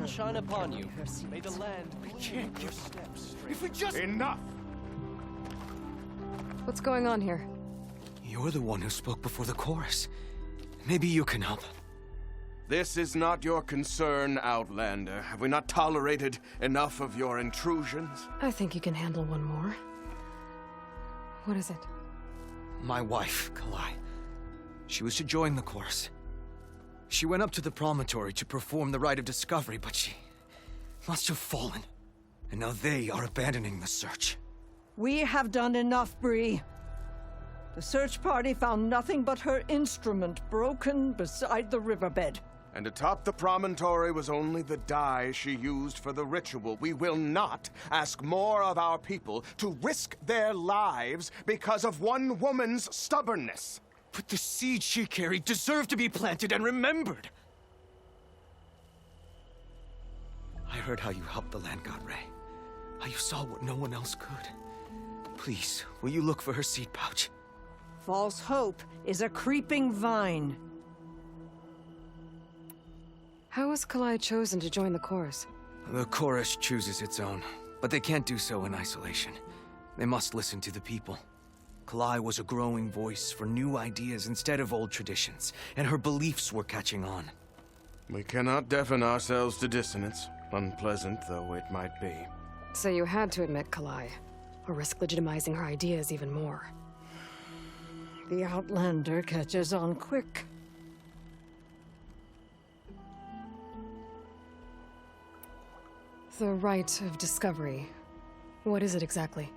sun shine upon you. May the land clean your steps straight. If we just... Enough! What's going on here? You're the one who spoke before the chorus. Maybe you can help. This is not your concern, Outlander. Have we not tolerated enough of your intrusions? I think you can handle one more. What is it? My wife, Kalai. She was to join the chorus. She went up to the Promontory to perform the rite of discovery, but she must have fallen. And now they are abandoning the search. We have done enough, Bree. The search party found nothing but her instrument broken beside the riverbed. And atop the promontory was only the dye she used for the ritual. We will not ask more of our people to risk their lives because of one woman's stubbornness. But the seed she carried deserved to be planted and remembered. I heard how you helped the land god Ray. How you saw what no one else could. Please, will you look for her seed pouch? False hope is a creeping vine. How was Kalai chosen to join the chorus? The chorus chooses its own, but they can't do so in isolation. They must listen to the people. Kalai was a growing voice for new ideas instead of old traditions, and her beliefs were catching on. We cannot deafen ourselves to dissonance, unpleasant though it might be. So you had to admit Kalai, or risk legitimizing her ideas even more. The Outlander catches on quick. The rite of discovery. What is it exactly?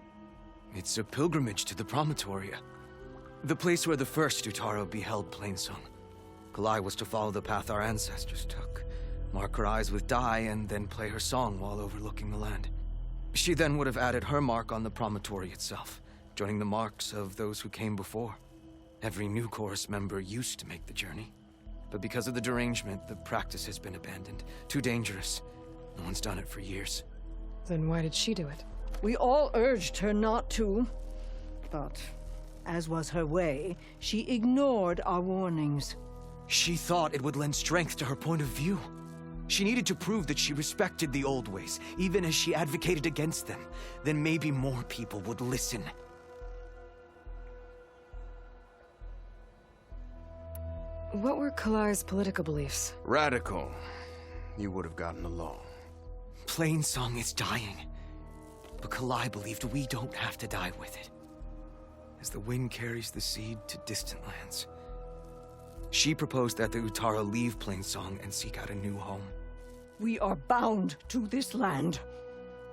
It's a pilgrimage to the Promontory. The place where the first Utaro beheld Plainsong. Kalai was to follow the path our ancestors took, mark her eyes with dye, and then play her song while overlooking the land. She then would have added her mark on the Promontory itself, joining the marks of those who came before. Every new chorus member used to make the journey. But because of the derangement, the practice has been abandoned. Too dangerous. No one's done it for years. Then why did she do it? We all urged her not to, but as was her way, she ignored our warnings. She thought it would lend strength to her point of view. She needed to prove that she respected the old ways, even as she advocated against them. Then maybe more people would listen. What were Kalai's political beliefs? Radical. You would have gotten along. Plainsong is dying. But Kalai believed we don't have to die with it. As the wind carries the seed to distant lands. She proposed that the Utara leave Plainsong and seek out a new home. We are bound to this land.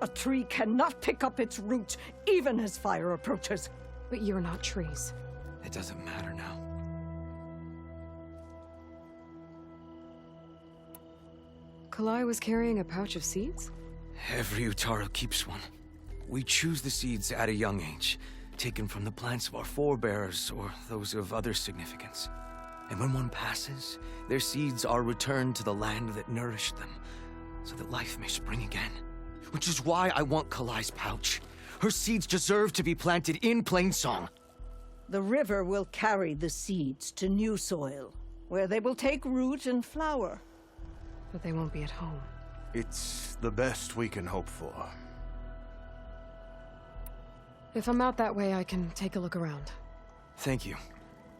A tree cannot pick up its roots, even as fire approaches. But you're not trees. It doesn't matter now. Kalai was carrying a pouch of seeds? Every Utaro keeps one. We choose the seeds at a young age, taken from the plants of our forebears or those of other significance. And when one passes, their seeds are returned to the land that nourished them, so that life may spring again. Which is why I want Kalai's pouch. Her seeds deserve to be planted in Plainsong. The river will carry the seeds to new soil, where they will take root and flower. But they won't be at home. It's the best we can hope for. If I'm out that way, I can take a look around. Thank you.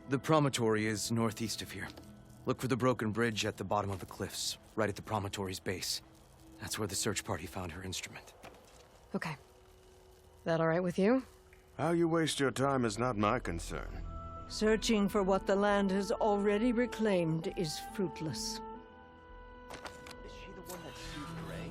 The Promontory is northeast of here. Look for the broken bridge at the bottom of the cliffs, right at the Promontory's base. That's where the search party found her instrument. Okay. That all right with you? How you waste your time is not my concern. Searching for what the land has already reclaimed is fruitless. Is she the one that sued Ray?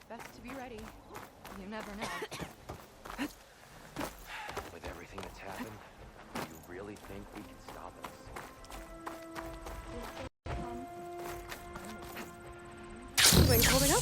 Best to be ready. You never know. With everything that's happened, Wing holding up?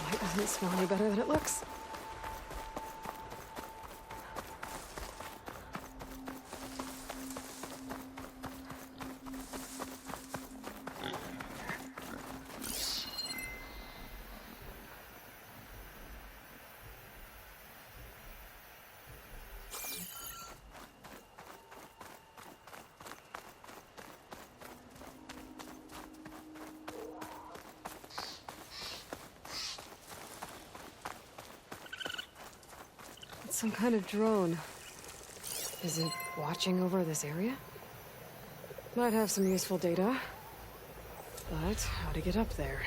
Light doesn't smell any better than it looks. Some kind of drone. Is it watching over this area? Might have some useful data. But how to get up there?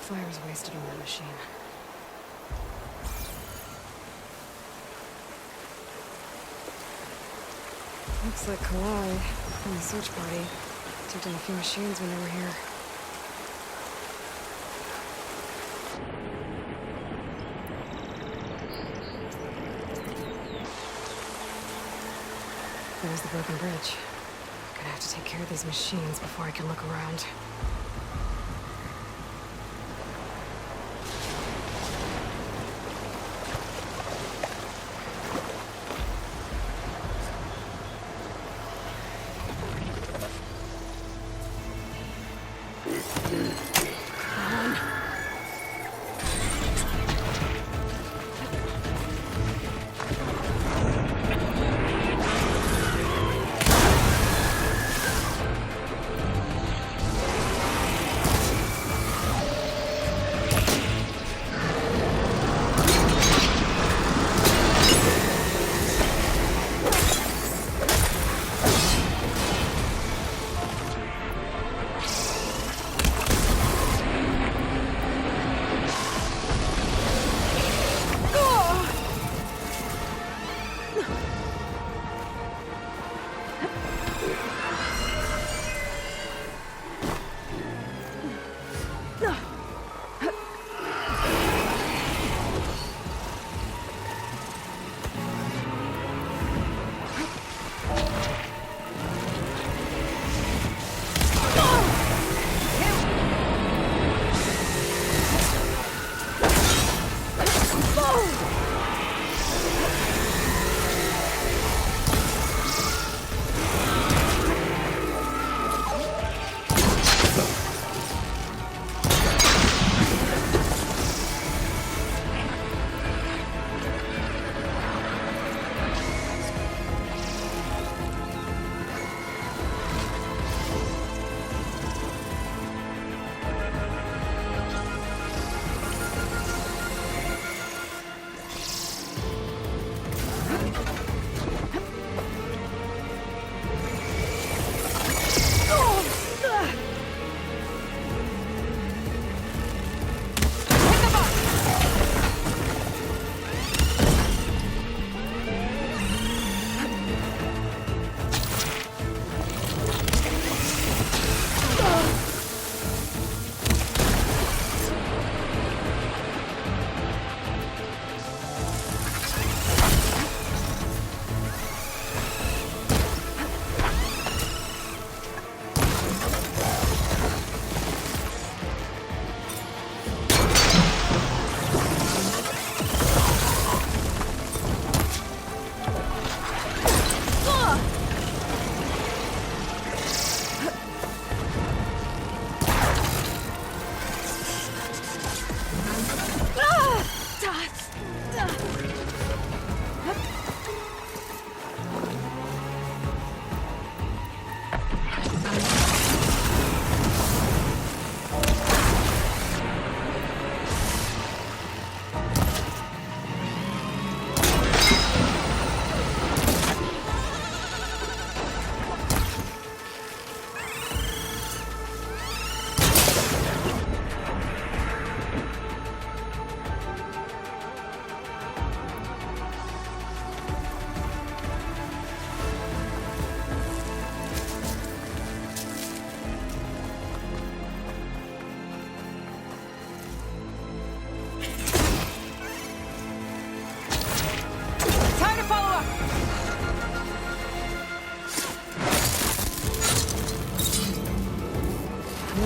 Fire's wasted on that machine. Looks like Kalai and the search party took down a few machines when they were here. There's the broken bridge. Gonna have to take care of these machines before I can look around.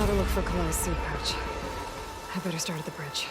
Gotta look for Kalai's seed pouch. I better start at the bridge.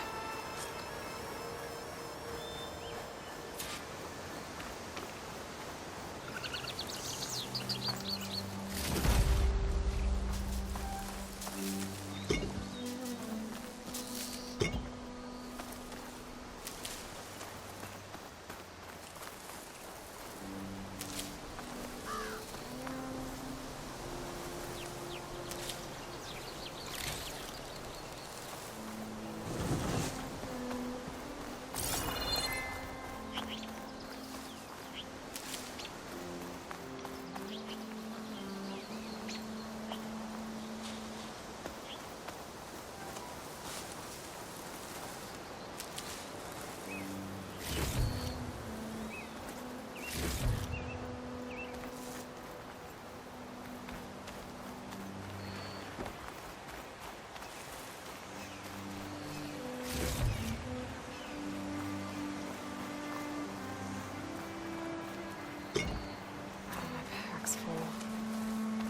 Pack's full.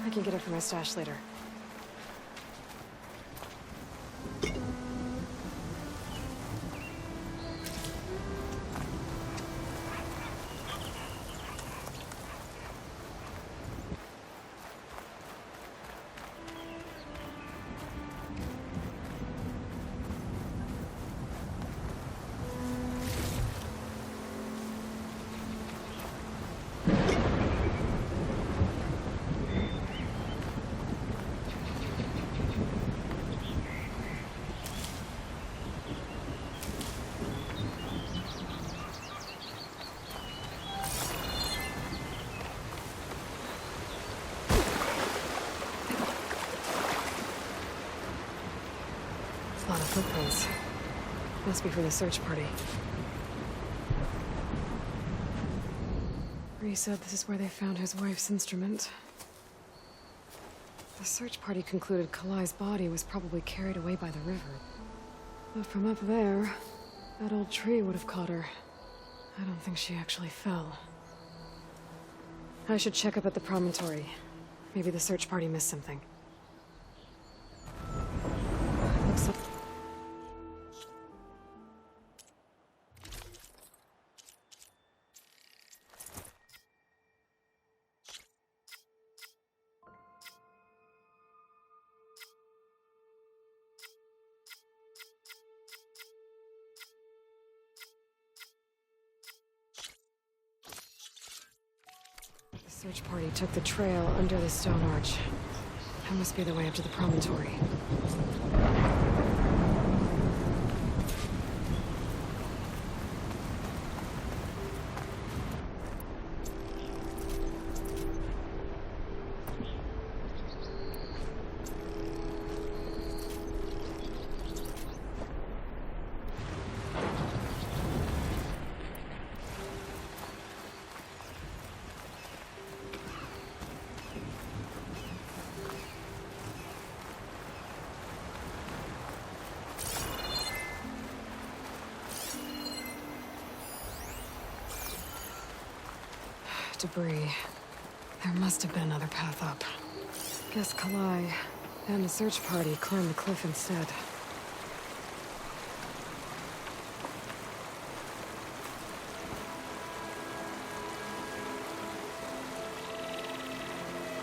I can get it from my stash later. A lot of footprints. Must be for the search party. Bree said this is where they found his wife's instrument. The search party concluded Kalai's body was probably carried away by the river. But from up there, that old tree would have caught her. I don't think she actually fell. I should check up at the Promontory. Maybe the search party missed something. Looks like... The search party took the trail under the stone arch. That must be the way up to the promontory. Debris. There must have been another path up. Guess Kalai and the search party climbed the cliff instead.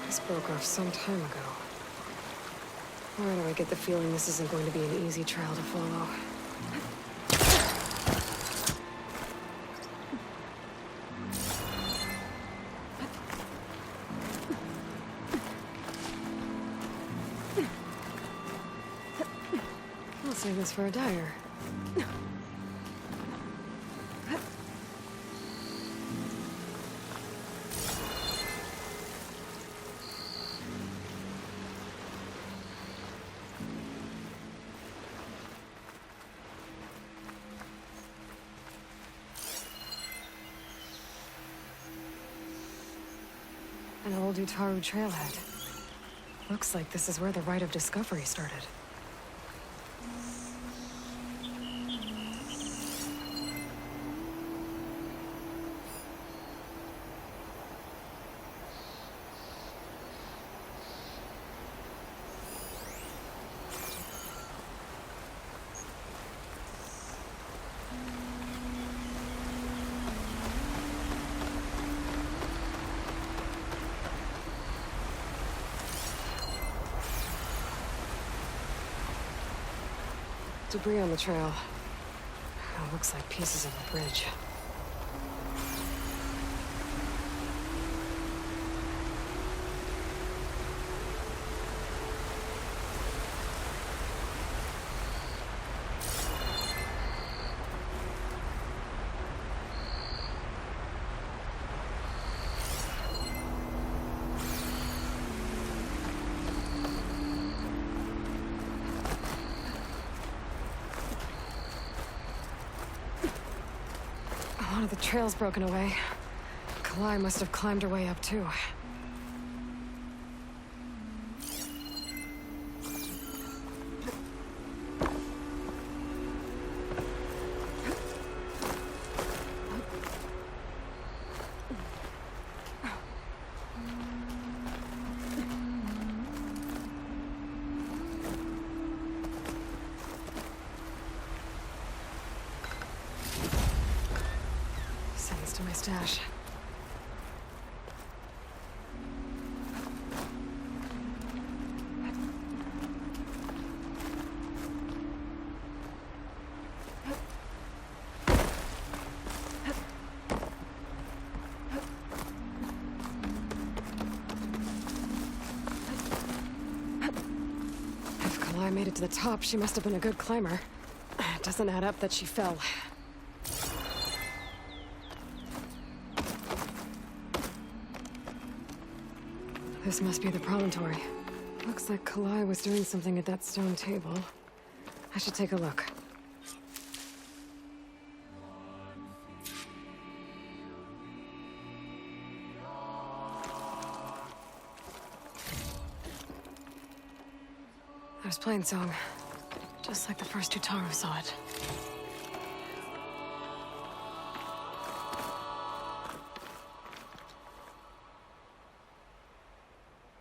This broke off some time ago. Why do I get the feeling this isn't going to be an easy trail to follow? I'll save this for a dyer. An old Utaru trailhead. Looks like this is where the Rite of Discovery started. Debris on the trail. Oh, looks like pieces of a bridge. A lot of the trail's broken away. Kalai must have climbed her way up, too. Sends to my stash. If Kalai made it to the top, she must have been a good climber. It doesn't add up that she fell. This must be the Promontory. Looks like Kalai was doing something at that stone table. I should take a look. There's Plainsong. Just like the first Utaro saw it.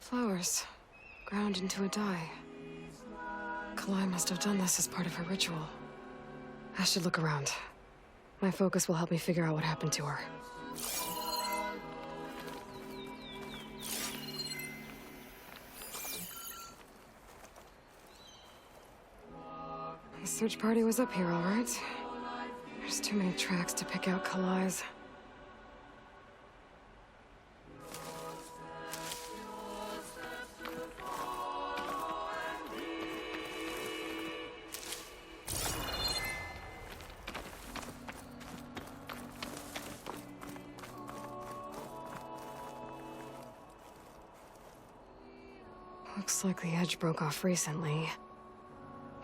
Flowers, ground into a dye. Kalai must have done this as part of her ritual. I should look around. My focus will help me figure out what happened to her. The search party was up here, all right. There's too many tracks to pick out Kalai's. Looks like the edge broke off recently.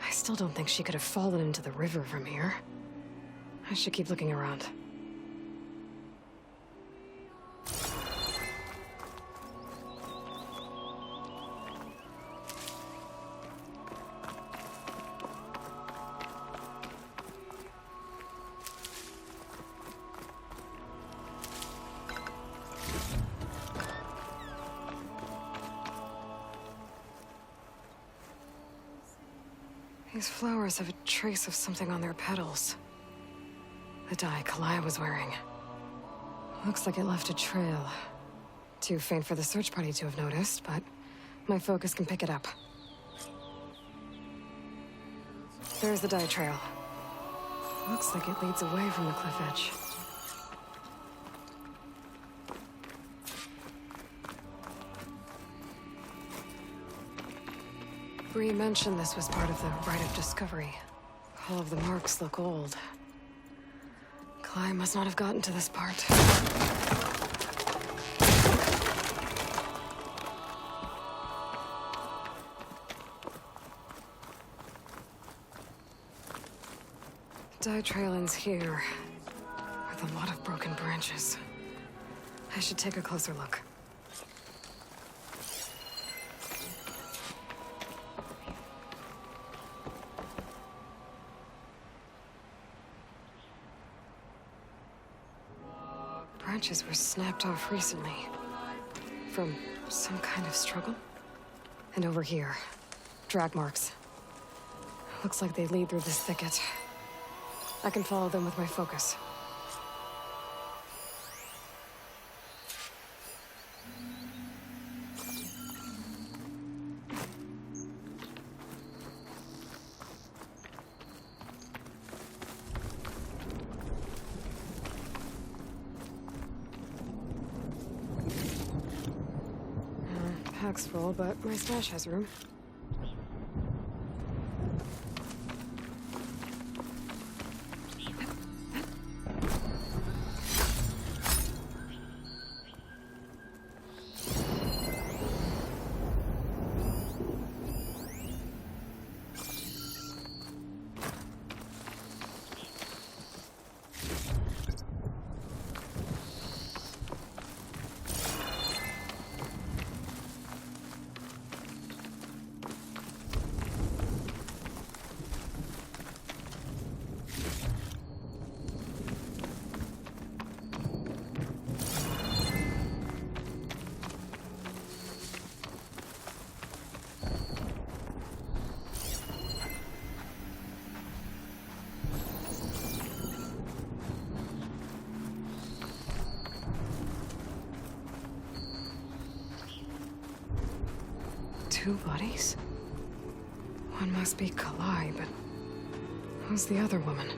I still don't think she could have fallen into the river from here. I should keep looking around. These flowers have a trace of something on their petals. The dye Kalai was wearing. Looks like it left a trail. Too faint for the search party to have noticed, but my focus can pick it up. There's the dye trail. Looks like it leads away from the cliff edge. Bree mentioned this was part of the rite of discovery. All of the marks look old. Kalai must not have gotten to this part. Dye trail ends here, with a lot of broken branches. I should take a closer look. Branches were snapped off recently. From some kind of struggle. And over here, drag marks. Looks like they lead through this thicket. I can follow them with my focus. pack's full, but my stash has room. Two bodies? One must be Kalai, but who's the other woman?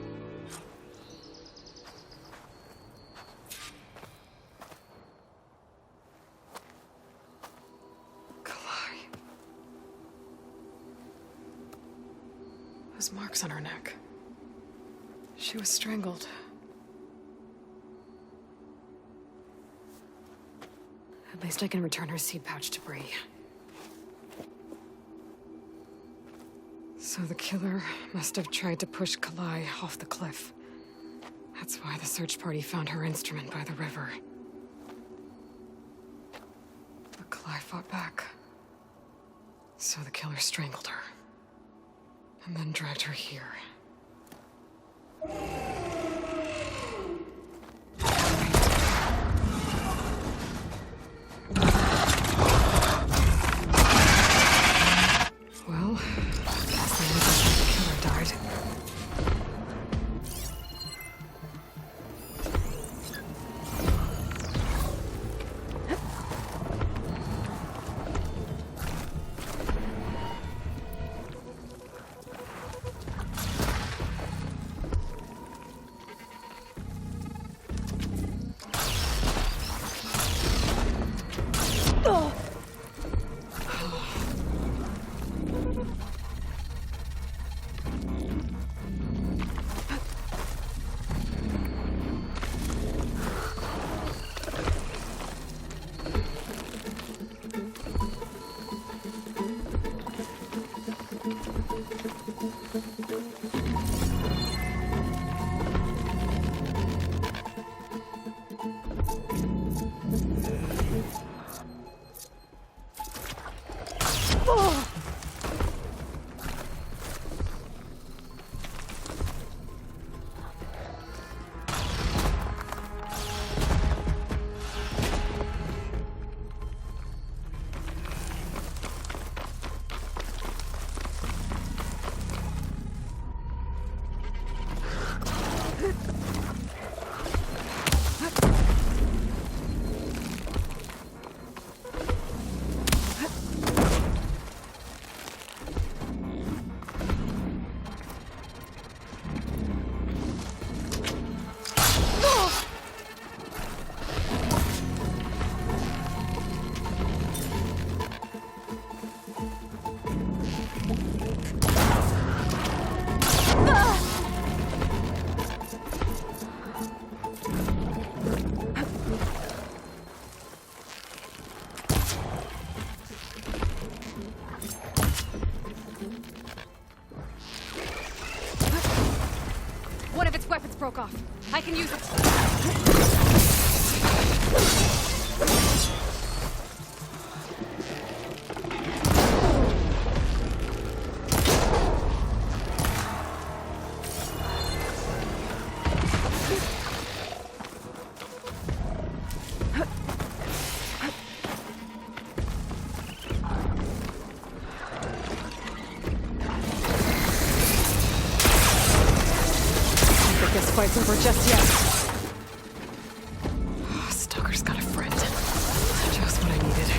Kalai. Those marks on her neck. She was strangled. At least I can return her seed pouch to Bree. So the killer must have tried to push Kalai off the cliff. That's why the search party found her instrument by the river. But Kalai fought back. So the killer strangled her. And then dragged her here. Broke off. I can use it. This fight's over just yet. Stalker's got a friend. Just what I needed.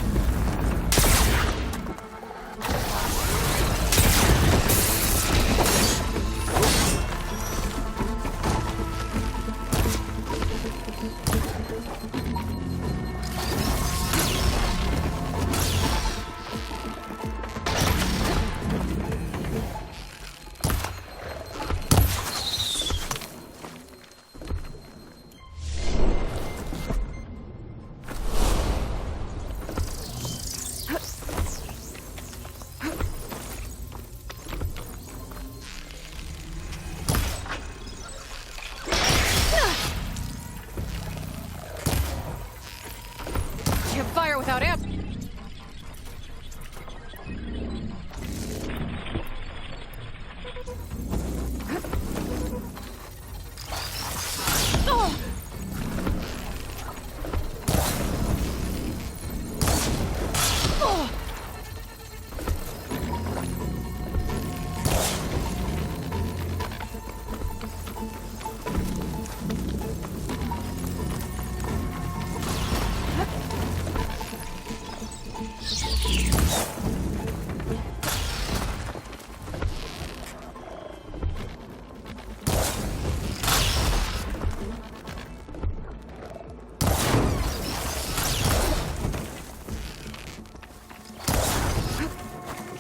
fire without amp.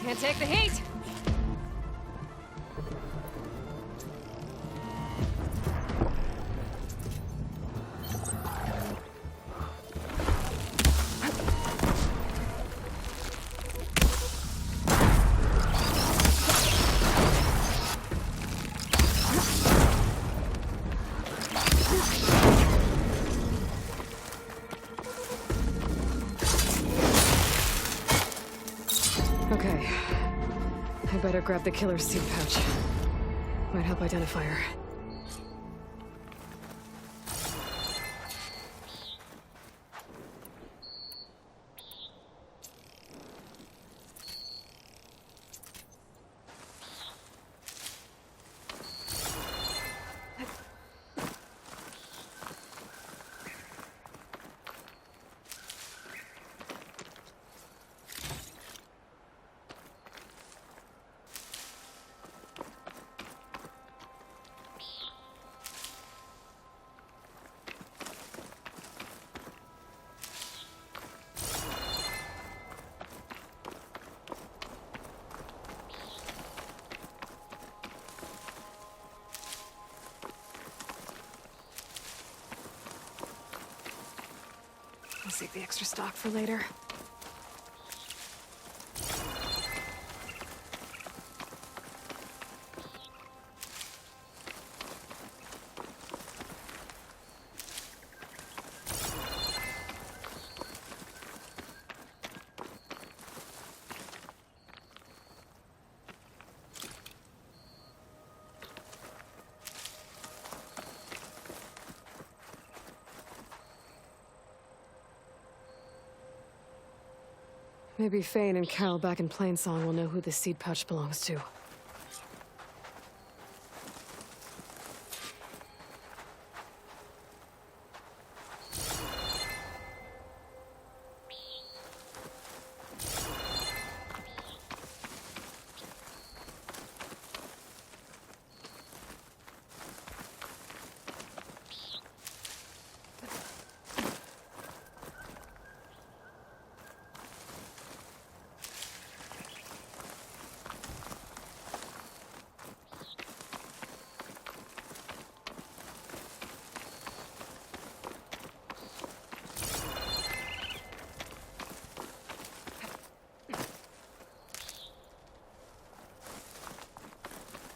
Can't take the heat! Okay. I better grab the killer's seed pouch. Might help identify her. I'll save the extra stock for later. Maybe Fane and Carol back in Plainsong will know who the seed pouch belongs to.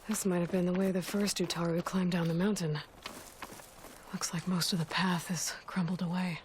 This might have been the way the first Utaru climbed down the mountain. Looks like most of the path is crumbled away.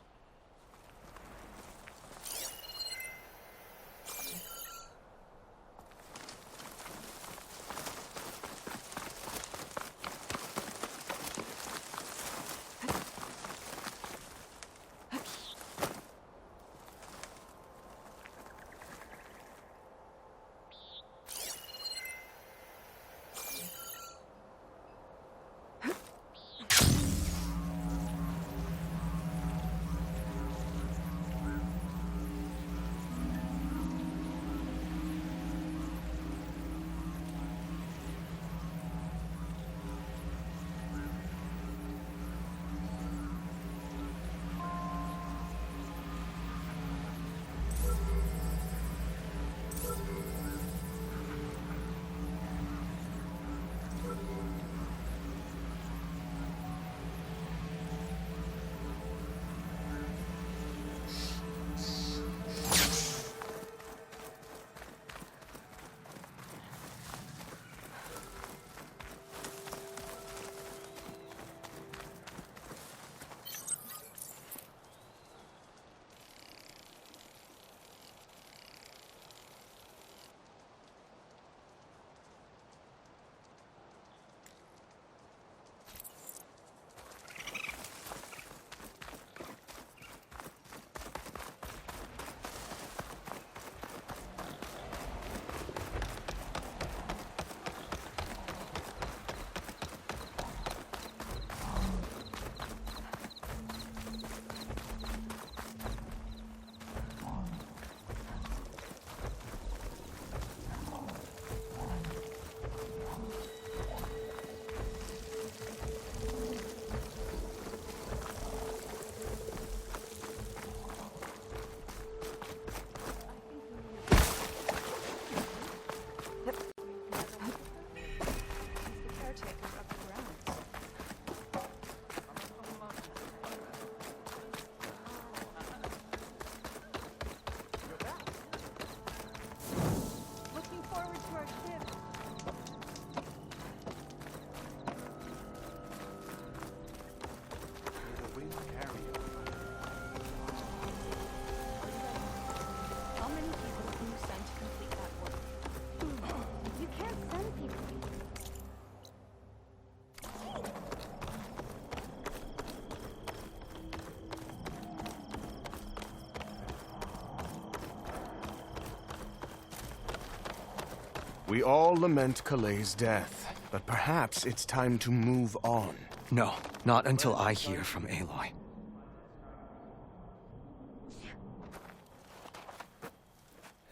We all lament Kalei's death, but perhaps it's time to move on. No, not until I hear from Aloy.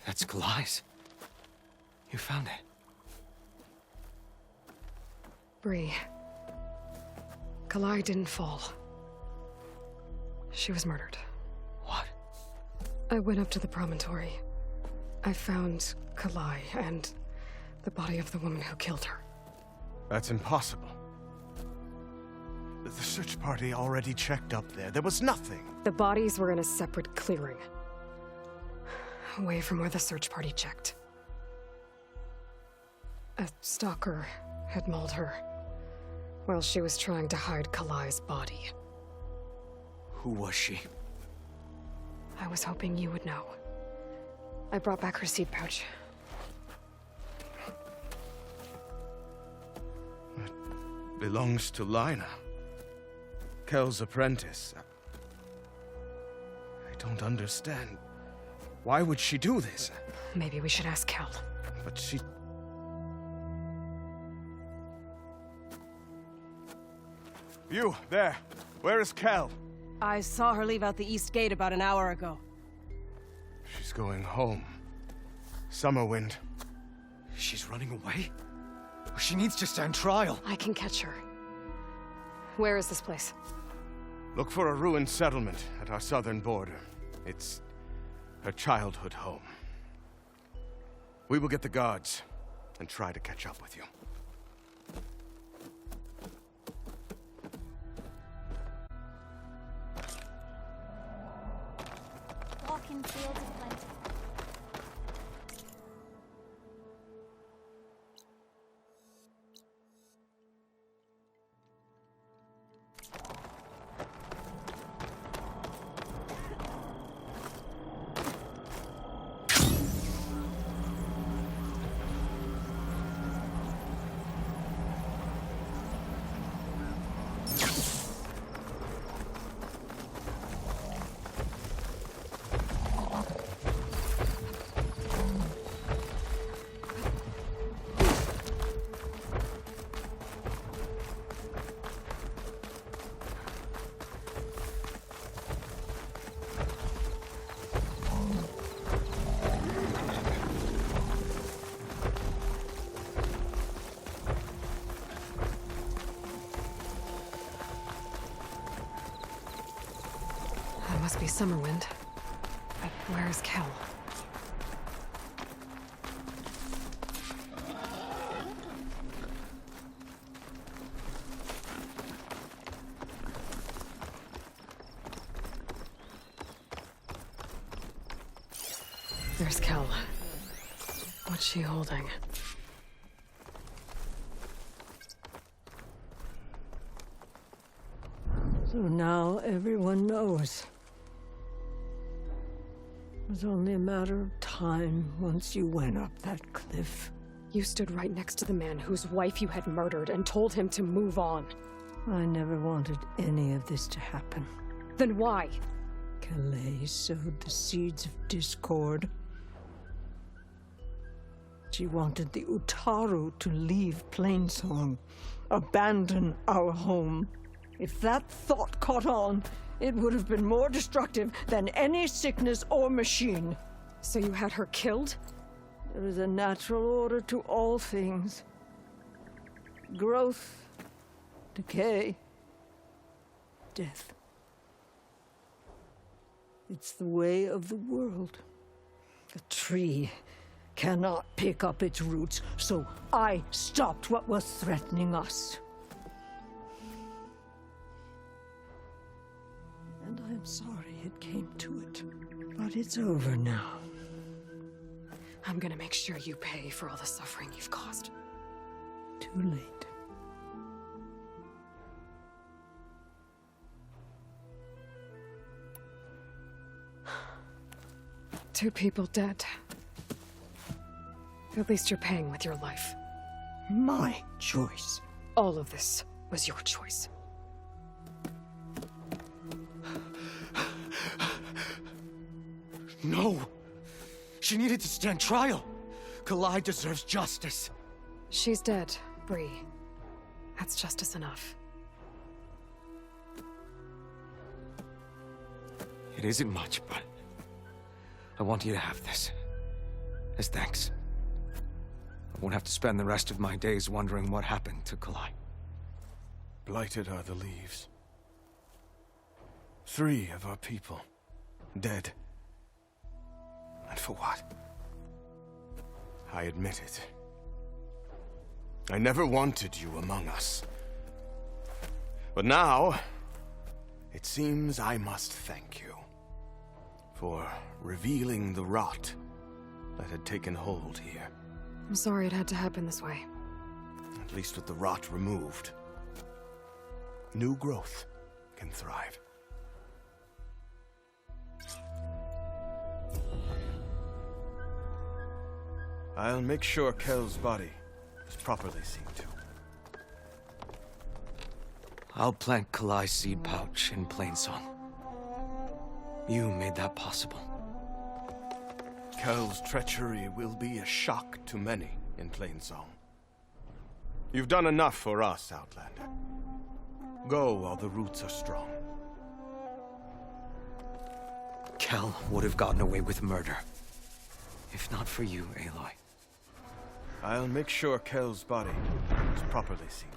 That's Kalai's. You found it. Bree. Kalai didn't fall. She was murdered. What? I went up to the Promontory. I found Kalai and the body of the woman who killed her. That's impossible. The search party already checked up there. There was nothing. The bodies were in a separate clearing. Away from where the search party checked. A stalker had mauled her while she was trying to hide Kalai's body. Who was she? I was hoping you would know. I brought back her seed pouch. It belongs to Lina. Kel's apprentice. I don't understand. Why would she do this? Maybe we should ask Kel. But she... You, there. Where is Kel? I saw her leave out the east gate about an hour ago. She's going home. Summerwind. She's running away? She needs to stand trial. I can catch her. Where is this place? Look for a ruined settlement at our southern border. It's her childhood home. We will get the guards and try to catch up with you. Walk in fields of plenty. Must be Summerwind. But where's Kel? There's Kel. What's she holding? So now everyone knows. It was only a matter of time once you went up that cliff. You stood right next to the man whose wife you had murdered and told him to move on. I never wanted any of this to happen. Then why? Kalei sowed the seeds of discord. She wanted the Utaru to leave Plainsong, abandon our home. If that thought caught on, it would have been more destructive than any sickness or machine. So you had her killed? There is a natural order to all things. Growth, decay, death. It's the way of the world. A tree cannot pick up its roots, so I stopped what was threatening us. And I'm sorry it came to it. But it's over now. I'm gonna make sure you pay for all the suffering you've caused. Too late. Two people dead. At least you're paying with your life. My choice. All of this was your choice. No! She needed to stand trial! Kalai deserves justice. She's dead, Bree. That's justice enough. It isn't much, but I want you to have this. As thanks. I won't have to spend the rest of my days wondering what happened to Kalai. Blighted are the leaves. 3 of our people, dead. And for what? I admit it. I never wanted you among us. But now, it seems I must thank you for revealing the rot that had taken hold here. I'm sorry it had to happen this way. At least with the rot removed, new growth can thrive. I'll make sure Kel's body is properly seen to. I'll plant Kalai's seed pouch in Plainsong. You made that possible. Kel's treachery will be a shock to many in Plainsong. You've done enough for us, Outlander. Go while the roots are strong. Kel would have gotten away with murder. If not for you, Aloy. I'll make sure Kel's body is properly seen